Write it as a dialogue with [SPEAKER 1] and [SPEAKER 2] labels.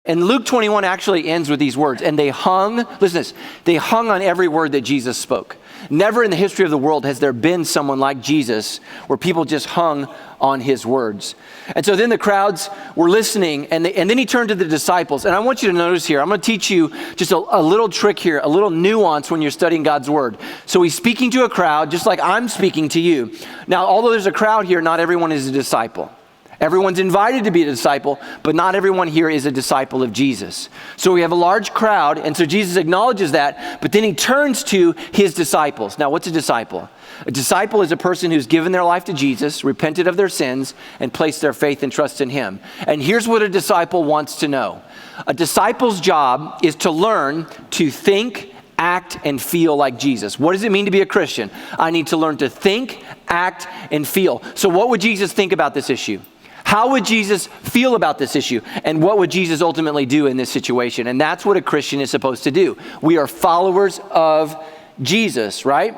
[SPEAKER 1] And Luke 21 actually ends with these words, and they hung, listen to this, they hung on every word that Jesus spoke. Never in the history of the world has there been someone like Jesus where people just hung on his words. And so then the crowds were listening, and then he turned to the disciples. And I want you to notice here, I'm going to teach you just a little trick here, a little nuance when you're studying God's word. So he's speaking to a crowd just like I'm speaking to you. Now, although there's a crowd here, not everyone is a disciple. Everyone's invited to be a disciple, but not everyone here is a disciple of Jesus. So we have a large crowd, and so Jesus acknowledges that, but then he turns to his disciples. Now, what's a disciple? A disciple is a person who's given their life to Jesus, repented of their sins, and placed their faith and trust in him. And here's what a disciple wants to know. A disciple's job is to learn to think, act, and feel like Jesus. What does it mean to be a Christian? I need to learn to think, act, and feel. So what would Jesus think about this issue? How would Jesus feel about this issue? And what would Jesus ultimately do in this situation? And that's what a Christian is supposed to do. We are followers of Jesus, right?